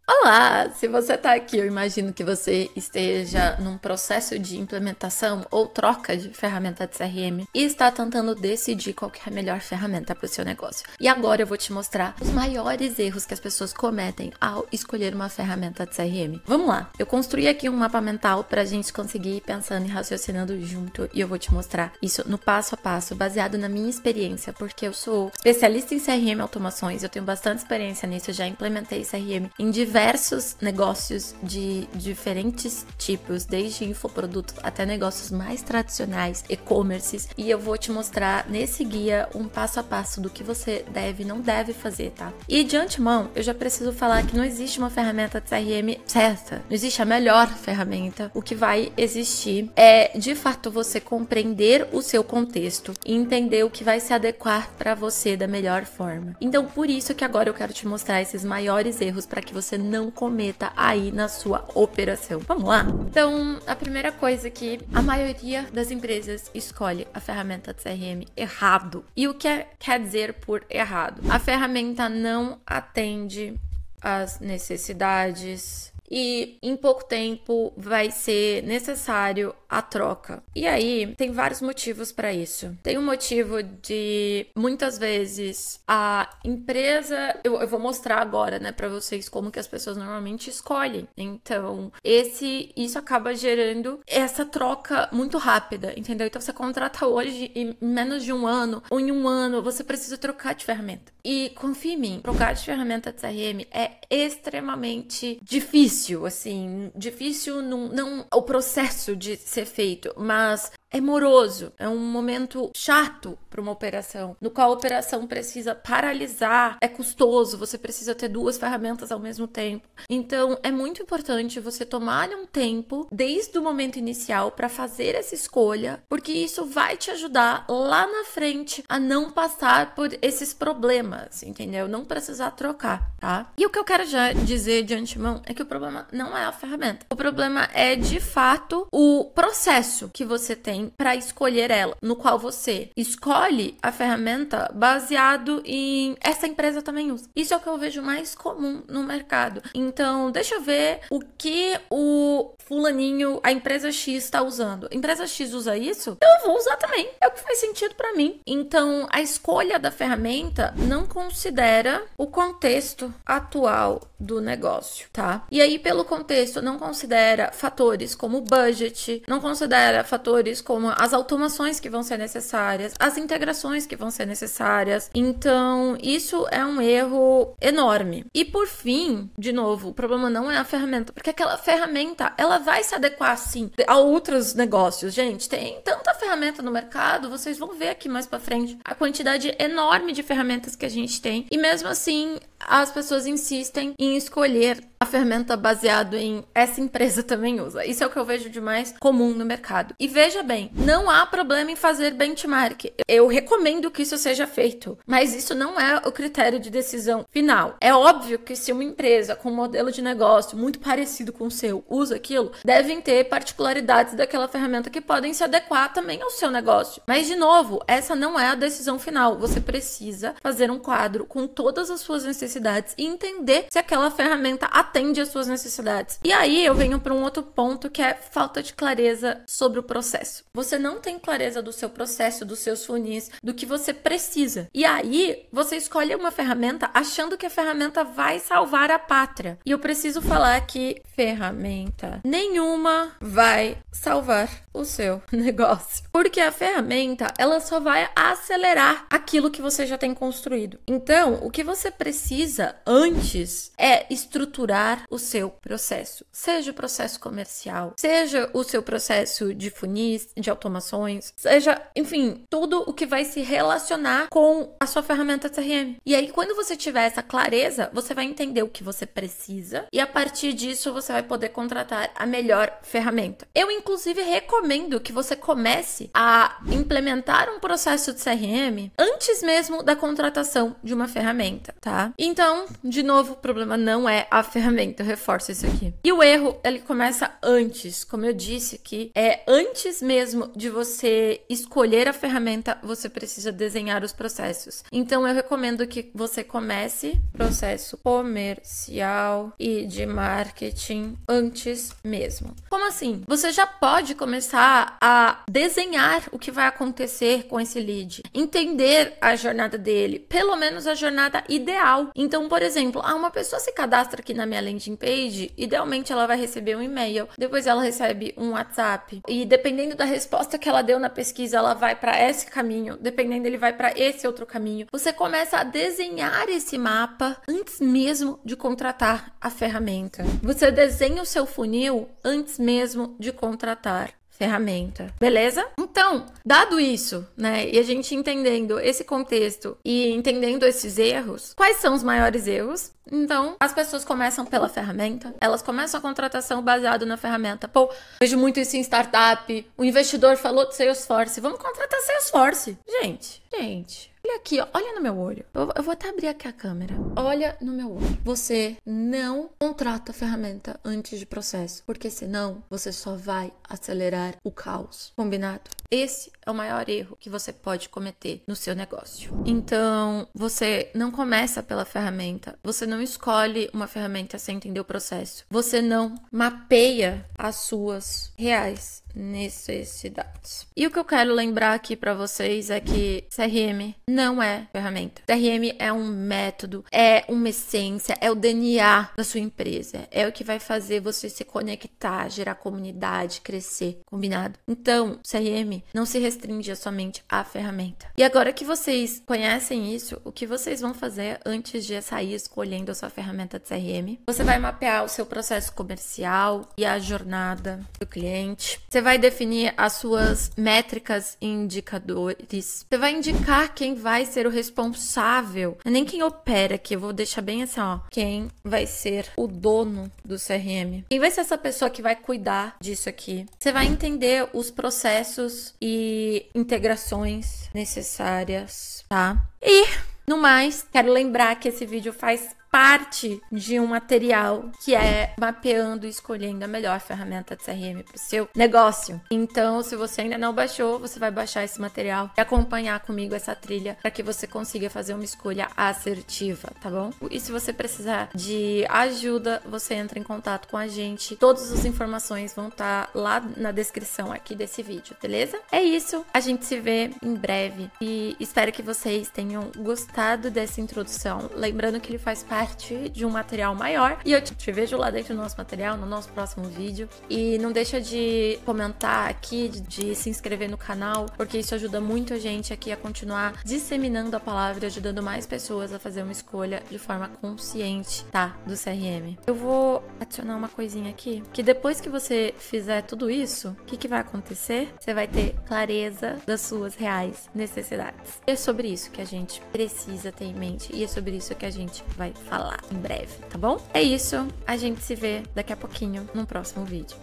Olá! Se você tá aqui, eu imagino que você esteja num processo de implementação ou troca de ferramenta de CRM e está tentando decidir qual que é a melhor ferramenta para o seu negócio. E agora eu vou te mostrar os maiores erros que as pessoas cometem ao escolher uma ferramenta de CRM. Vamos lá! Eu construí aqui um mapa mental para a gente conseguir ir pensando e raciocinando junto e eu vou te mostrar isso no passo a passo, baseado na minha experiência, porque eu sou especialista em CRM automações, eu tenho bastante experiência nisso, eu já implementei CRM em diversos negócios de diferentes tipos, desde infoprodutos até negócios mais tradicionais, e-commerces, e eu vou te mostrar nesse guia um passo a passo do que você deve e não deve fazer, tá? E de antemão, eu já preciso falar que não existe uma ferramenta de CRM certa, não existe a melhor ferramenta. O que vai existir é, de fato, você compreender o seu contexto e entender o que vai se adequar para você da melhor forma. Então, por isso que agora eu quero te mostrar esses maiores erros para que você não cometa aí na sua operação. Vamos lá? Então, a primeira coisa que a maioria das empresas escolhe a ferramenta de CRM errado. E o que quer dizer por errado? A ferramenta não atende às necessidades e em pouco tempo vai ser necessário a troca. E aí, tem vários motivos para isso. Tem um motivo de, muitas vezes, a empresa... Eu vou mostrar agora, né, para vocês como que as pessoas normalmente escolhem. Então, isso acaba gerando essa troca muito rápida, entendeu? Então, você contrata hoje e em menos de um ano, ou em um ano, você precisa trocar de ferramenta. E confia em mim, trocar de ferramenta de CRM é extremamente difícil, assim, difícil não o processo de ser feito, mas é moroso, é um momento chato para uma operação, no qual a operação precisa paralisar, é custoso, você precisa ter duas ferramentas ao mesmo tempo. Então, é muito importante você tomar um tempo desde o momento inicial para fazer essa escolha, porque isso vai te ajudar lá na frente a não passar por esses problemas, entendeu? Não precisar trocar, tá? E o que eu quero já dizer de antemão é que o problema não é a ferramenta. O problema é, de fato, o processo que você tem para escolher ela, no qual você escolhe a ferramenta baseado em essa empresa também usa. Isso é o que eu vejo mais comum no mercado. Então, deixa eu ver o que o fulaninho, a empresa X está usando. A empresa X usa isso? Então eu vou usar também. É o que faz sentido para mim. Então, a escolha da ferramenta não considera o contexto atual do negócio, tá? E aí, pelo contexto, não considera fatores como budget, não considera fatores como as automações que vão ser necessárias, as integrações que vão ser necessárias. Então, isso é um erro enorme. E por fim, de novo, o problema não é a ferramenta, porque aquela ferramenta, ela vai se adequar, sim, a outros negócios. Gente, tem tanta ferramenta no mercado, vocês vão ver aqui mais pra frente a quantidade enorme de ferramentas que a gente tem. E mesmo assim, as pessoas insistem em escolher a ferramenta baseado em essa empresa também usa. Isso é o que eu vejo de mais comum no mercado. E veja bem, não há problema em fazer benchmark. Eu recomendo que isso seja feito, mas isso não é o critério de decisão final. É óbvio que se uma empresa com um modelo de negócio muito parecido com o seu usa aquilo, devem ter particularidades daquela ferramenta que podem se adequar também ao seu negócio. Mas, de novo, essa não é a decisão final. Você precisa fazer um quadro com todas as suas necessidades e entender se aquela ferramenta atende às suas necessidades. E aí eu venho para um outro ponto, que é falta de clareza sobre o processo. Você não tem clareza do seu processo, dos seus funis, do que você precisa. E aí você escolhe uma ferramenta achando que a ferramenta vai salvar a pátria. E eu preciso falar que ferramenta nenhuma vai salvar o seu negócio. Porque a ferramenta, ela só vai acelerar aquilo que você já tem construído. Então, o que você precisa antes é estruturar o seu processo. Seja o processo comercial, seja o seu processo de funis, de automações, seja, enfim, tudo o que vai se relacionar com a sua ferramenta CRM. E aí, quando você tiver essa clareza, você vai entender o que você precisa e a partir disso você vai poder contratar a melhor ferramenta. Eu, inclusive, recomendo que você comece a implementar um processo de CRM antes mesmo da contratação de uma ferramenta, tá? Então, de novo, o problema não é a ferramenta, eu reforço isso aqui. E o erro, ele começa antes, como eu disse, que é antes mesmo mesmo de você escolher a ferramenta, você precisa desenhar os processos. Então, eu recomendo que você comece processo comercial e de marketing antes mesmo. Como assim? Você já pode começar a desenhar o que vai acontecer com esse lead, entender a jornada dele, pelo menos a jornada ideal. Então, por exemplo, uma pessoa se cadastra aqui na minha landing page, idealmente ela vai receber um e-mail, depois ela recebe um WhatsApp, e dependendo da resposta que ela deu na pesquisa, ela vai para esse caminho, dependendo ele vai para esse outro caminho. Você começa a desenhar esse mapa antes mesmo de contratar a ferramenta. Você desenha o seu funil antes mesmo de contratar ferramenta, beleza? Então, dado isso, né, e a gente entendendo esse contexto e entendendo esses erros, quais são os maiores erros? Então, as pessoas começam pela ferramenta, elas começam a contratação baseado na ferramenta. Pô, vejo muito isso em startup, o investidor falou de Salesforce, vamos contratar Salesforce. Gente, olha aqui, ó, olha no meu olho. Eu vou até abrir aqui a câmera. Olha no meu olho. Você não contrata a ferramenta antes de processo, porque senão você só vai acelerar o caos. Combinado? Esse é o maior erro que você pode cometer no seu negócio. Então, você não começa pela ferramenta. Você não escolhe uma ferramenta sem entender o processo. Você não mapeia as suas reais necessidades. E o que eu quero lembrar aqui para vocês é que CRM não é ferramenta. CRM é um método, é uma essência, é o DNA da sua empresa. É o que vai fazer você se conectar, gerar comunidade, crescer. Combinado? Então, CRM não se restringe somente à ferramenta. E agora que vocês conhecem isso, o que vocês vão fazer antes de sair escolhendo a sua ferramenta de CRM? Você vai mapear o seu processo comercial e a jornada do cliente. Você vai definir as suas métricas e indicadores. Você vai indicar quem vai ser o responsável. Não é nem quem opera aqui, eu vou deixar bem assim, ó. Quem vai ser o dono do CRM. Quem vai ser essa pessoa que vai cuidar disso aqui. Você vai entender os processos e integrações necessárias, tá? E, no mais, quero lembrar que esse vídeo faz parte de um material que é mapeando e escolhendo a melhor ferramenta de CRM para o seu negócio. Então, se você ainda não baixou, você vai baixar esse material e acompanhar comigo essa trilha para que você consiga fazer uma escolha assertiva, tá bom? E se você precisar de ajuda, você entra em contato com a gente. Todas as informações vão estar lá na descrição aqui desse vídeo, beleza? É isso, a gente se vê em breve e espero que vocês tenham gostado dessa introdução. Lembrando que ele faz parte de um material maior e eu te vejo lá dentro do nosso material, no nosso próximo vídeo. E não deixa de comentar aqui, de se inscrever no canal, porque isso ajuda muito a gente aqui a continuar disseminando a palavra, ajudando mais pessoas a fazer uma escolha de forma consciente, tá? Do CRM. Eu vou adicionar uma coisinha aqui, que depois que você fizer tudo isso, o que vai acontecer? Você vai ter clareza das suas reais necessidades. E é sobre isso que a gente precisa ter em mente e é sobre isso que a gente vai falar em breve, tá bom? É isso, a gente se vê daqui a pouquinho no próximo vídeo.